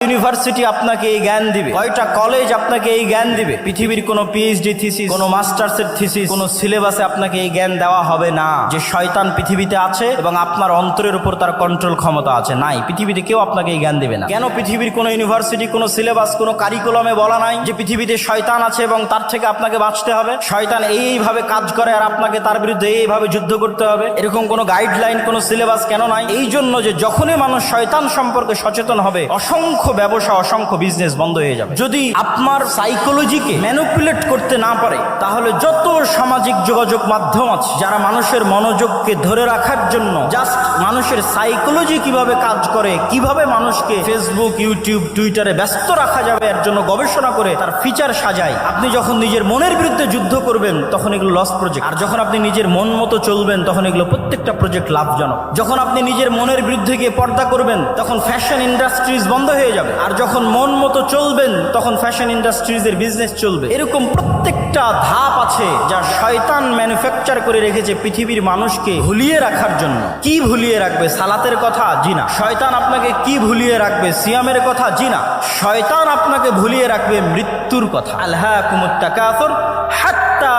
University আপনাকে এই জ্ঞান দিবে, কয়টা কলেজ আপনাকে এই জ্ঞান দিবে? পৃথিবীর কোনো পিএইচডি থিসিস, কোনো মাস্টার্সের থিসিস, কোনো সিলেবাসে আপনাকে এই জ্ঞান দেওয়া হবে না যে শয়তান পৃথিবীতে আছে এবং আপনার অন্তরের উপর তার কন্ট্রোল ক্ষমতা আছে। নাই, পৃথিবীতে কেউ আপনাকে এই জ্ঞান দিবে না। কেন পৃথিবীর কোনো ইউনিভার্সিটি, কোনো সিলেবাস, কোনো কারিকুলামে বলা নাই যে পৃথিবীতে শয়তান আছে এবং তার থেকে আপনাকে বাঁচতে হবে? শয়তান এইভাবে কাজ করে আর আপনাকে তার বিরুদ্ধে এইভাবে যুদ্ধ করতে হবে, এরকম কোনো গাইডলাইন, কোনো সিলেবাস কেন নাই? এই জন্য যে যখনই মানুষ শয়তান সম্পর্কে সচেতন হবে, অসংখ্য ব্যবসা, অসংখ্য বিজনেস বন্ধ হয়ে যাবে। যদি আপনার সাইকোলজিকে ম্যানিপুলেট করতে না পারে, তাহলে যত সামাজিক যোগাযোগ মাধ্যম আছে যারা মানুষের মনোযোগকে ধরে রাখার জন্য জাস্ট মানুষের সাইকোলজি কিভাবে কাজ করে, কিভাবে মানুষকে ফেসবুক, ইউটিউব, টুইটারে ব্যস্ত রাখা যাবে এর জন্য গবেষণা করে তার ফিচার সাজায়। আপনি যখন নিজের মনের বিরুদ্ধে যুদ্ধ করবেন তখন এগুলো লস প্রজেক্ট, আর যখন আপনি নিজের মন মতো চলবেন তখন এগুলো প্রত্যেকটা প্রজেক্ট লাভজনক। যখন আপনি নিজের মনের বিরুদ্ধে গিয়ে পর্দা করবেন তখন ফ্যাশন ইন্ডাস্ট্রিজ বন্ধ হয়ে যাবে, আর যখন মন মতো চলবেন তখন ফ্যাশন ইন্ডাস্ট্রিজের বিজনেস চলবে। এরকম প্রত্যেকটা ধাপ আছে যা শয়তান ম্যানুফ্যাকচার করে রেখেছে পৃথিবীর মানুষকে ভুলিয়ে রাখার জন্য। কি ভুলিয়ে রাখবে? সালাতের কথা? জি না। শয়তান আপনাকে কি ভুলিয়ে রাখবে? সিয়ামের কথা? জি না। শয়তান আপনাকে ভুলিয়ে রাখবে মৃত্যুর কথা। আলহাকুমুত তাকাসুর হাত্তা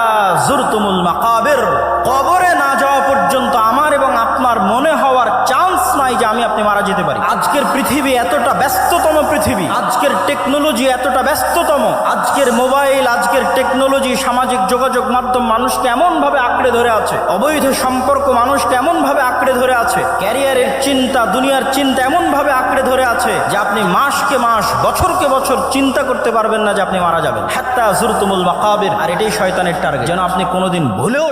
যুরতুমুল মাকাবির। কবরে না যাওয়া পর্যন্ত আমার এবং আপনার মনে হওয়ার চান্স নাই যে আমি আপনি মারা যেতে পারি। আজকের পৃথিবী এতটা ব্যস্ততম পৃথিবী, আজকের টেকনোলজি এতটা ব্যস্ততম, আজকের মোবাইল, আজকের টেকনোলজি, সামাজিক যোগাযোগ মাধ্যম মানুষকে এমন ভাবে আঁকড়ে ধরে আছে, অবৈধ সম্পর্ক মানুষকে এমন ভাবে আঁকড়ে ধরে আছে, ক্যারিয়ারের চিন্তা, দুনিয়ার চিন্তা এমন ভাবে আঁকড়ে ধরে আছে যে আপনি মাসকে মাস, বছরকে বছর চিন্তা করতে পারবেন না যে আপনি মারা যাবেন। হাত্তা যুরতুমুল মাকাবির। আর এটাই শয়তানের টার্গেট, যেন আপনি কোনোদিন ভুলেও